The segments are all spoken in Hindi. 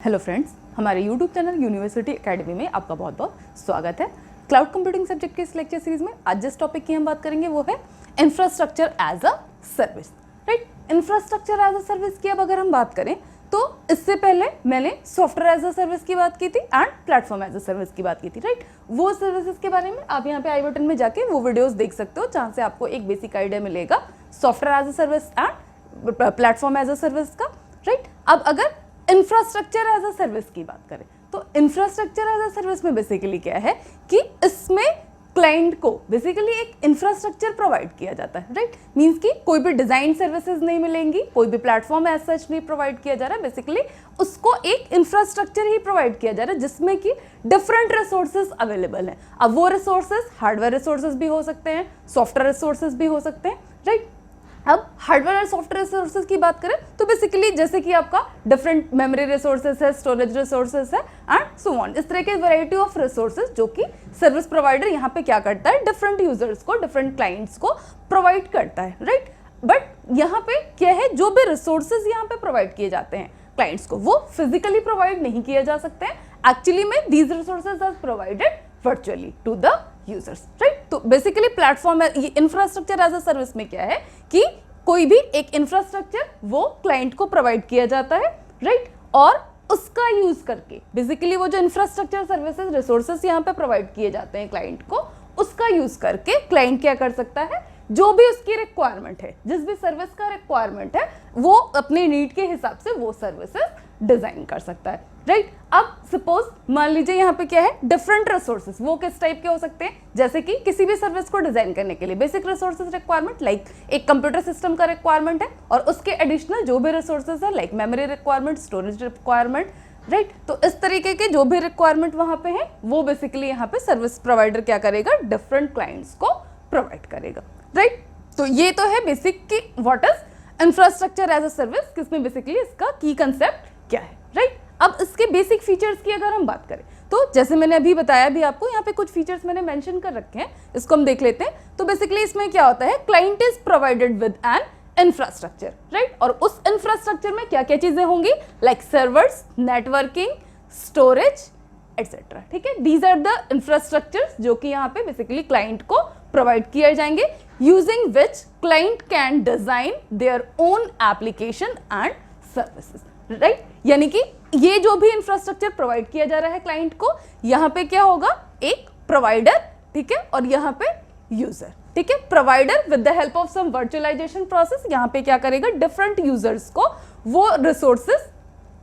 हेलो फ्रेंड्स, हमारे यूट्यूब चैनल यूनिवर्सिटी एकेडमी में आपका बहुत बहुत स्वागत है। क्लाउड कंप्यूटिंग सब्जेक्ट के इस लेक्चर सीरीज में आज जिस टॉपिक की हम बात करेंगे वो है infrastructure as a service. Right, infrastructure as a service की अब अगर हम बात करें तो इससे पहले मैंने सॉफ्टवेयर एज अ सर्विस की बात की थी and platform as a service की बात की थी। राइट, वो सर्विसेज के बारे में आप यहाँ पे आई बटन में जाके वो वीडियोस देख सकते हो जहाँ से आपको एक बेसिक आइडिया मिलेगा software as a service and platform as a service का। राइट, अब अगर इंफ्रास्ट्रक्चर एज अ सर्विस की बात करें तो इंफ्रास्ट्रक्चर एज अ सर्विस में बेसिकली क्या है कि इसमें क्लाइंट को बेसिकली एक इंफ्रास्ट्रक्चर प्रोवाइड किया जाता है। राइट, मींस कि कोई भी डिजाइन सर्विसेज नहीं मिलेंगी, कोई भी प्लेटफॉर्म एज सच नहीं प्रोवाइड किया जा रहा है, बेसिकली उसको एक इंफ्रास्ट्रक्चर ही प्रोवाइड किया जा रहा है जिसमें कि डिफरेंट रिसोर्सेज अवेलेबल हैं। अब वो रिसोर्सेज हार्डवेयर रिसोर्सेज भी हो सकते हैं, सॉफ्टवेयर रिसोर्सेज भी हो सकते हैं। राइट, अब हार्डवेयर और सॉफ्टवेयर रिसोर्सेज की बात करें तो बेसिकली जैसे कि आपका डिफरेंट मेमोरी रिसोर्सेज है, स्टोरेज रिसोर्सेज है एंड सो ऑन, इस तरह के वैरायटी ऑफ रिसोर्सेज जो कि सर्विस प्रोवाइडर यहाँ पे क्या करता है, डिफरेंट यूजर्स को, डिफरेंट क्लाइंट्स को प्रोवाइड करता है। राइट, बट यहाँ पे क्या है, जो भी रिसोर्सेज यहाँ पे प्रोवाइड किए जाते हैं क्लाइंट्स को वो फिजिकली प्रोवाइड नहीं किए जा सकते हैं। एक्चुअली में these resources are provided virtually to the users. Right, तो बेसिकली प्लेटफॉर्म ये इंफ्रास्ट्रक्चर एज अ सर्विस में क्या है कि कोई भी एक इंफ्रास्ट्रक्चर वो क्लाइंट को प्रोवाइड किया जाता है। राइट, और उसका यूज करके बेसिकली वो जो इंफ्रास्ट्रक्चर सर्विसेज रिसोर्सेज यहाँ पे प्रोवाइड किए जाते हैं क्लाइंट को, उसका यूज करके क्लाइंट क्या कर सकता है, जो भी उसकी रिक्वायरमेंट है, जिस भी सर्विस का रिक्वायरमेंट है वो अपने नीड के हिसाब से वो सर्विसेज डिजाइन कर सकता है। राइट, अब सपोज मान लीजिए यहाँ पे क्या है, डिफरेंट रिसोर्सेज, वो किस टाइप के हो सकते हैं, जैसे कि किसी भी सर्विस को डिजाइन करने के लिए बेसिक रिसोर्सेज रिक्वायरमेंट लाइक एक कंप्यूटर सिस्टम का रिक्वायरमेंट है और उसके एडिशनल जो भी रिसोर्सेज है like memory requirement, storage requirement. Right, तो इस तरीके के जो भी रिक्वायरमेंट वहां पे है वो बेसिकली यहाँ पे सर्विस प्रोवाइडर क्या करेगा, डिफरेंट क्लाइंट्स को प्रोवाइड करेगा। राइट, तो ये तो है बेसिक की what is infrastructure as a service, किसमें बेसिकली इसका की कंसेप्ट क्या है। राइट, अब इसके बेसिक फीचर्स की अगर हम बात करें तो जैसे मैंने अभी बताया भी आपको, यहाँ पे कुछ फीचर्स मैंने मेंशन कर रखे हैं, इसको हम देख लेते हैं। तो बेसिकली इसमें क्या होता है, client is provided with N infrastructure. Right, और उस इंफ्रास्ट्रक्चर में क्या क्या चीजें होंगी, like servers, networking, storage etcetera. ठीक है, दीज आर द इंफ्रास्ट्रक्चर्स जो कि यहाँ पे बेसिकली क्लाइंट को प्रोवाइड किए जाएंगे, using which client can design there own application and services. Right, यानी कि ये जो भी इंफ्रास्ट्रक्चर प्रोवाइड किया जा रहा है क्लाइंट को, यहाँ पे क्या होगा, एक प्रोवाइडर, ठीक है, और यहाँ पे यूजर। ठीक है, provider with the help of some virtualization process यहाँ पे क्या करेगा, डिफरेंट यूजर्स को वो रिसोर्सेज,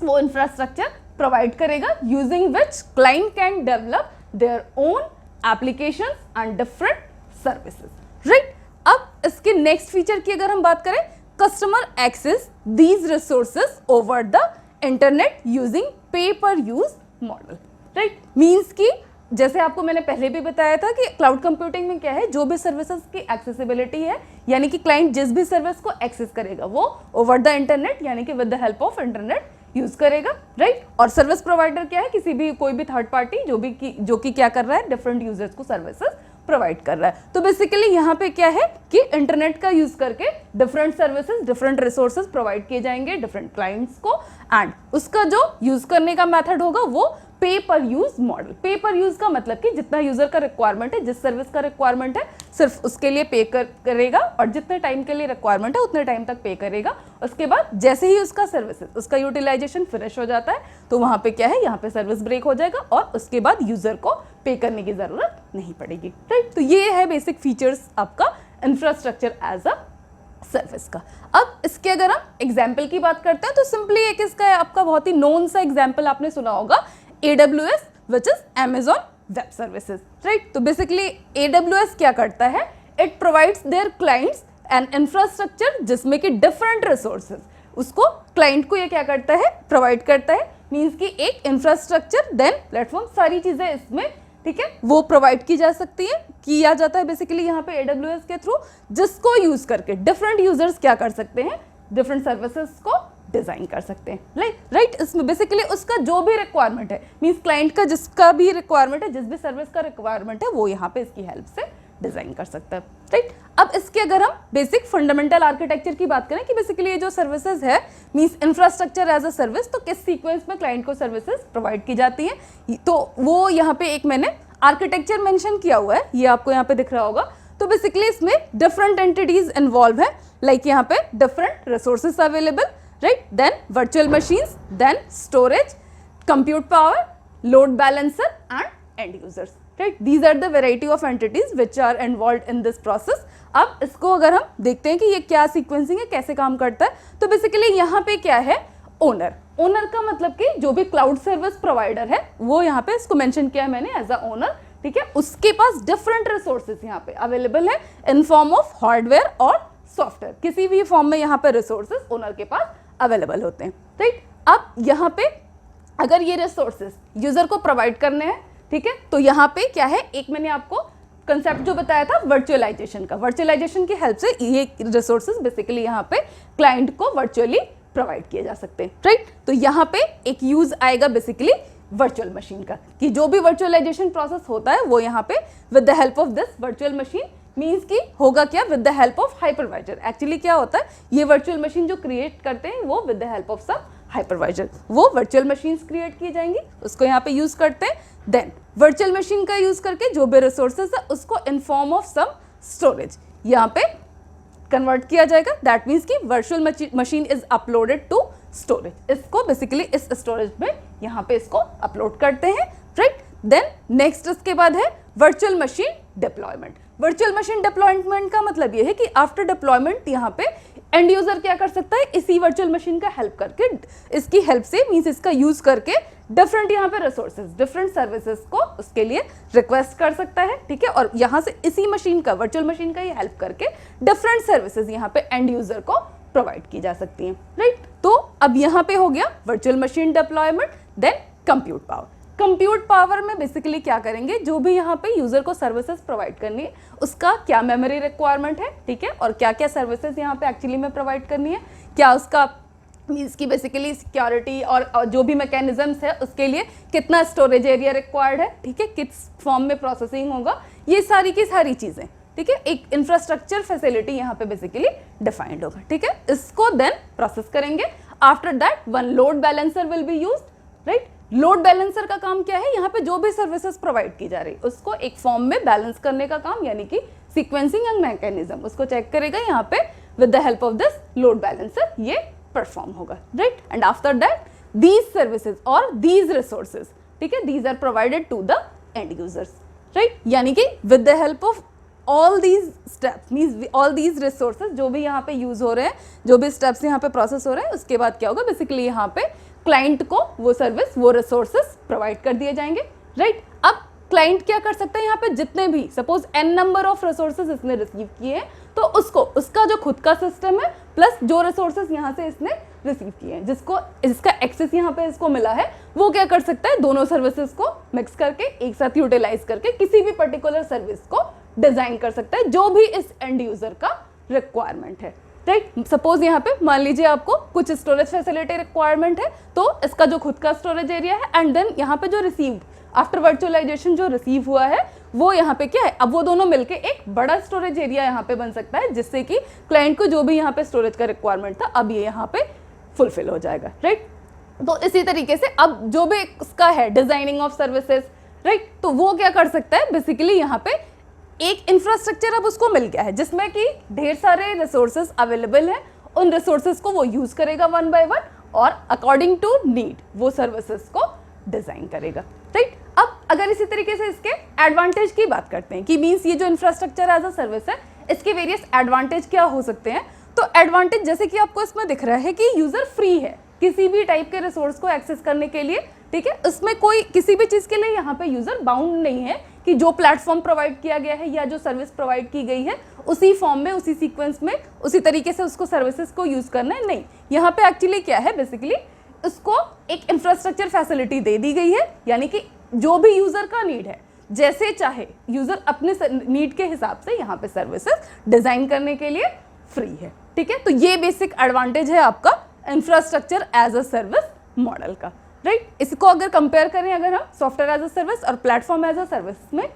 वो इंफ्रास्ट्रक्चर प्रोवाइड करेगा, using which client can develop their own application and different services. Right, अब इसके नेक्स्ट फीचर की अगर हम बात करें, customer access these resources over the internet using pay per use model. Right, means कि जैसे आपको मैंने पहले भी बताया था कि क्लाउड कंप्यूटिंग में क्या है, जो भी सर्विसेज की एक्सेसिबिलिटी है, यानी कि क्लाइंट जिस भी सर्विस को एक्सेस करेगा वो ओवर द इंटरनेट यानी कि with the help of internet use करेगा। राइट, और सर्विस प्रोवाइडर क्या है, किसी भी कोई भी थर्ड पार्टी जो कि क्या कर रहा है, डिफरेंट यूजर्स को सर्विसेज प्रोवाइड कर रहा है। तो बेसिकली यहाँ पे क्या है कि इंटरनेट का यूज करके different services, different resources provide किए जाएंगे डिफरेंट क्लाइंट्स को, एंड उसका जो यूज करने का मेथड होगा वो पे पर यूज मॉडल। पे पर यूज का मतलब कि जितना यूजर का रिक्वायरमेंट है, जिस सर्विस का रिक्वायरमेंट है, सिर्फ उसके लिए पे करेगा और जितने टाइम के लिए रिक्वायरमेंट है उतने टाइम तक पे करेगा। उसके बाद जैसे ही उसका सर्विसेज, उसका यूटिलाइजेशन फिनिश हो जाता है तो वहां पे क्या है, यहाँ पे सर्विस ब्रेक हो जाएगा और उसके बाद यूजर को पे करने की जरूरत नहीं पड़ेगी। राइट, तो ये है बेसिक फीचर्स आपका इंफ्रास्ट्रक्चर एज अ सर्विस का। अब इसके अगर हम एग्जाम्पल की बात करते हैं तो सिंपली एक इसका आपका बहुत ही नोन सा एग्जाम्पल आपने सुना होगा, AWS which is Amazon Web Services। Right, तो बेसिकली AWS क्या करता है, it provides their clients N infrastructure जिसमें कि डिफरेंट रिसोर्सेज उसको क्लाइंट को ये क्या करता है, प्रोवाइड करता है। मींस कि एक इंफ्रास्ट्रक्चर देन प्लेटफॉर्म, सारी चीजें इसमें, ठीक है, वो प्रोवाइड की जा सकती है, किया जाता है बेसिकली यहाँ पे AWS के थ्रू, जिसको यूज करके डिफरेंट यूजर्स क्या कर सकते हैं, डिफरेंट सर्विसेज को डिजाइन कर सकते हैं। राइट, इसमें बेसिकली उसका जो भी रिक्वायरमेंट है, मींस क्लाइंट का जिसका भी रिक्वायरमेंट है, जिस भी सर्विस का रिक्वायरमेंट है, वो यहाँ पे इसकी हेल्प से डिजाइन कर सकता है। राइट, अब इसके अगर हम बेसिक फंडामेंटल आर्किटेक्चर की बात करें कि बेसिकली ये जो सर्विसेज है means infrastructure as a service, तो किस सीक्वेंस में क्लाइंट को सर्विसेज प्रोवाइड की जाती हैं, तो वो यहाँ पे एक मैंने आर्किटेक्चर मेंशन किया हुआ है, ये आपको यहाँ पे दिख रहा होगा। तो बेसिकली इसमें डिफरेंट एंटिटीज इन्वॉल्व है, लाइक यहाँ पे different resources available, right, then virtual machines, then storage, compute power, load balancer and end users, right? These are the variety of entities which are involved in this process. अब इसको अगर हम देखते हैं कि ये क्या सीक्वेंसिंग है, कैसे काम करता है, तो बेसिकली यहाँ पे क्या है, ओनर। ओनर का मतलब कि जो भी क्लाउड सर्विस प्रोवाइडर है वो यहाँ पे इसको मेंशन किया है मैंने एज अ ओनर, ठीक है। उसके पास डिफरेंट रिसोर्सेज यहाँ पे अवेलेबल है इन फॉर्म ऑफ हार्डवेयर और सॉफ्टवेयर, किसी भी फॉर्म में यहाँ पे रिसोर्सेज ओनर के पास अवेलेबल होते हैं, राइट। अब यहाँ पे अगर ये रिसोर्सेज यूजर को प्रोवाइड करने हैं, ठीक है, तो यहाँ पे क्या है, एक मैंने आपको कंसेप्ट जो बताया था वर्चुअलाइजेशन का, वर्चुअलाइजेशन की हेल्प से ये रिसोर्सेज बेसिकली यहाँ पे क्लाइंट को वर्चुअली प्रोवाइड किए जा सकते हैं, राइट। तो यहाँ पे एक यूज आएगा बेसिकली वर्चुअल मशीन का, कि जो भी वर्चुअलाइजेशन प्रोसेस होता है वो यहाँ पे with the help of this virtual machine means की होगा क्या, with the help of hypervisor. Actually क्या होता है, ये वर्चुअल मशीन जो क्रिएट करते हैं वो with the help of some hypervisor, वो वर्चुअल मशीन्स क्रिएट की जाएंगी, उसको यहाँ पे यूज करते हैं। देन वर्चुअल मशीन का यूज करके जो भी रिसोर्सेज है उसको in form of some storage यहाँ पे कन्वर्ट किया जाएगा, दैट मीन्स कि virtual machine is uploaded to storage, इसको बेसिकली इस स्टोरेज में यहाँ पे इसको अपलोड करते हैं, राइट। देन नेक्स्ट इसके बाद है virtual machine deployment. Virtual machine deployment का मतलब ये है कि आफ्टर डिप्लॉयमेंट यहाँ पे एंड यूजर क्या कर सकता है, इसी वर्चुअल मशीन का हेल्प करके, इसकी हेल्प से मींस इसका यूज करके डिफरेंट यहाँ पे रिसोर्सेज, डिफरेंट सर्विसेज को उसके लिए रिक्वेस्ट कर सकता है, ठीक है। और यहाँ से इसी मशीन का, वर्चुअल मशीन का ये हेल्प करके डिफरेंट सर्विसेज यहाँ पे एंड यूजर को प्रोवाइड की जा सकती हैं, राइट। तो अब यहाँ पे हो गया virtual machine deployment. Then compute power. Compute power में बेसिकली क्या करेंगे, जो भी यहाँ पे यूजर को सर्विसेज प्रोवाइड करनी है उसका क्या मेमोरी रिक्वायरमेंट है, ठीक है, और क्या क्या सर्विसेज यहाँ पे एक्चुअली में प्रोवाइड करनी है, क्या उसका मीन्स की बेसिकली सिक्योरिटी और जो भी मैकेनिज्म्स है उसके लिए कितना स्टोरेज एरिया रिक्वायर्ड है, ठीक है, किस फॉर्म में प्रोसेसिंग होगा, ये सारी की सारी चीज़ें, ठीक है, एक इंफ्रास्ट्रक्चर फैसिलिटी यहाँ पे बेसिकली डिफाइंड होगा, ठीक है। इसको देन प्रोसेस करेंगे। After that one load balancer will be used, right. Load balancer का काम क्या है, यहाँ पे जो भी सर्विसेज प्रोवाइड की जा रही उसको एक फॉर्म में बैलेंस करने का काम, यानी कि सीक्वेंसिंग एंड मैकेनिज्म उसको चेक करेगा यहाँ पे with the help of this load balancer ये परफॉर्म होगा, right. And after that these services और दीज रिसोर्सेज, ठीक है, these are provided to the end users, right. यानी कि with the help of all these steps means all these resources जो भी यहाँ पे यूज हो रहे हैं, जो भी स्टेप्स यहाँ पे प्रोसेस हो रहे हैं, उसके बाद क्या होगा, बेसिकली यहाँ पे क्लाइंट को वो सर्विस, वो रिसोर्सेज प्रोवाइड कर दिए जाएंगे, राइट। अब क्लाइंट क्या कर सकता है, यहाँ पे जितने भी suppose n number of resources इसने रिसीव किए हैं, तो उसको उसका जो खुद का सिस्टम है प्लस जो रिसोर्सेज यहाँ से इसने रिसीव किए हैं, जिसका एक्सेस यहाँ पे इसको मिला है, वो क्या कर सकता है, दोनों सर्विसेज को मिक्स करके एक साथ यूटिलाइज करके किसी भी पर्टिकुलर सर्विस को डिजाइन कर सकता है जो भी इस एंड यूजर का रिक्वायरमेंट है, राइट। सपोज यहाँ पे मान लीजिए आपको कुछ स्टोरेज फैसिलिटी रिक्वायरमेंट है, तो इसका जो खुद का स्टोरेज एरिया है एंड देन यहाँ पे जो रिसीव्ड आफ्टर वर्चुअलाइजेशन जो रिसीव हुआ है वो यहाँ पे क्या है, अब वो दोनों मिलके एक बड़ा स्टोरेज एरिया यहाँ पे बन सकता है, जिससे कि क्लाइंट को जो भी यहाँ पे स्टोरेज का रिक्वायरमेंट था अब ये यहाँ पे फुलफिल हो जाएगा, राइट। तो इसी तरीके से अब जो भी उसका है डिजाइनिंग ऑफ सर्विसेज, राइट, तो वो क्या कर सकता है, बेसिकली यहाँ पे एक इंफ्रास्ट्रक्चर अब उसको मिल गया है जिसमें कि ढेर सारे रिसोर्सेज अवेलेबल हैं, उन रिसोर्सेज को वो यूज करेगा वन बाय वन और अकॉर्डिंग टू नीड वो सर्विसेज को डिजाइन करेगा, राइट। अब अगर इसी तरीके से इसके एडवांटेज की बात करते हैं कि मीन्स ये जो इंफ्रास्ट्रक्चर एज अ सर्विस है इसके वेरियस एडवांटेज क्या हो सकते हैं, तो एडवांटेज जैसे कि आपको इसमें दिख रहा है कि यूजर फ्री है किसी भी टाइप के रिसोर्स को एक्सेस करने के लिए, ठीक है, इसमें कोई किसी भी चीज के लिए यहाँ पे यूजर बाउंड नहीं है कि जो प्लेटफॉर्म प्रोवाइड किया गया है या जो सर्विस प्रोवाइड की गई है उसी फॉर्म में, उसी सीक्वेंस में, उसी तरीके से उसको सर्विसेज को यूज करना है, नहीं। यहाँ पे एक्चुअली क्या है, बेसिकली उसको एक इंफ्रास्ट्रक्चर फैसिलिटी दे दी गई है, यानी कि जो भी यूजर का नीड है जैसे चाहे यूजर अपने नीड के हिसाब से यहाँ पे सर्विसेज डिजाइन करने के लिए फ्री है, ठीक है। तो ये बेसिक एडवांटेज है आपका infrastructure as a service model का, राइट। इसको अगर कंपेयर करें अगर हम सॉफ्टवेयर एज अ सर्विस और प्लेटफॉर्म एज अ सर्विस में,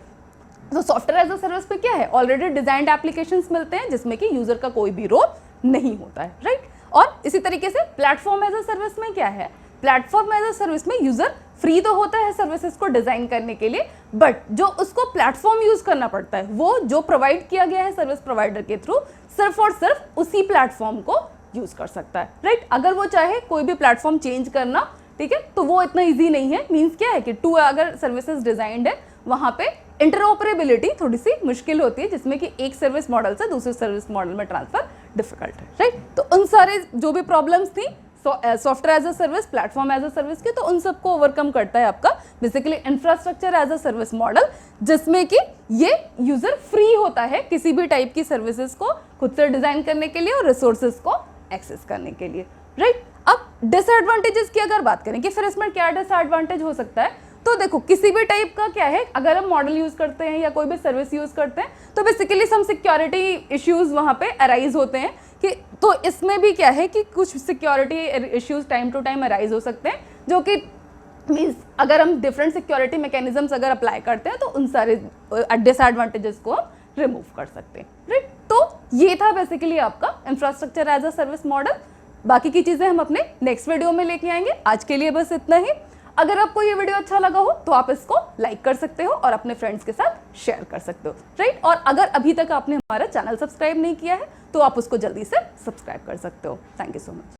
तो सॉफ्टवेयर एज अ सर्विस में क्या है, ऑलरेडी डिजाइंड एप्लीकेशंस मिलते हैं जिसमें कि यूजर का कोई भी रोल नहीं होता है, राइट। और इसी तरीके से प्लेटफॉर्म एज अ सर्विस में क्या है, प्लेटफॉर्म एज अ सर्विस में यूजर फ्री तो होता है सर्विसेज को डिजाइन करने के लिए, बट जो उसको प्लेटफॉर्म यूज करना पड़ता है वो जो प्रोवाइड किया गया है सर्विस प्रोवाइडर के थ्रू सिर्फ और सिर्फ उसी प्लेटफॉर्म को यूज कर सकता है, राइट। अगर वो चाहे कोई भी प्लेटफॉर्म चेंज करना, ठीक है, तो वो इतना इजी नहीं है। मींस क्या है कि टू अगर सर्विसेज डिजाइंड है वहां पे इंटरऑपरेबिलिटी थोड़ी सी मुश्किल होती है, जिसमें कि एक सर्विस मॉडल से दूसरे सर्विस मॉडल में ट्रांसफर डिफिकल्ट है, राइट। तो उन सारे जो भी प्रॉब्लम्स थी software as a service, platform as a service की, तो उन सबको ओवरकम करता है आपका basically infrastructure as a service model, जिसमें कि ये यूजर फ्री होता है किसी भी टाइप की सर्विसेज को खुद से डिजाइन करने के लिए और रिसोर्सेज को एक्सेस करने के लिए, राइट। अब डिसएडवांटेजेस की अगर बात करें कि फिर इसमें क्या डिसएडवांटेज हो सकता है, तो देखो किसी भी टाइप का क्या है, अगर हम मॉडल यूज करते हैं या कोई भी सर्विस यूज करते हैं तो बेसिकली सम सिक्योरिटी इश्यूज वहां पे अराइज होते हैं कि, तो इसमें भी क्या है कि कुछ security issues time to time arise हो सकते हैं, जो कि मीन्स अगर हम डिफरेंट सिक्योरिटी मैकेनिज्म्स अगर अप्लाई करते हैं तो उन सारे डिसएडवांटेजेस को रिमूव कर सकते हैं, राइट। तो ये था बेसिकली आपका infrastructure as a service model. बाकी की चीजें हम अपने नेक्स्ट वीडियो में लेके आएंगे। आज के लिए बस इतना ही। अगर आपको ये वीडियो अच्छा लगा हो तो आप इसको लाइक कर सकते हो और अपने फ्रेंड्स के साथ शेयर कर सकते हो, राइट। और अगर अभी तक आपने हमारा चैनल सब्सक्राइब नहीं किया है तो आप उसको जल्दी से सब्सक्राइब कर सकते हो। Thank you so much.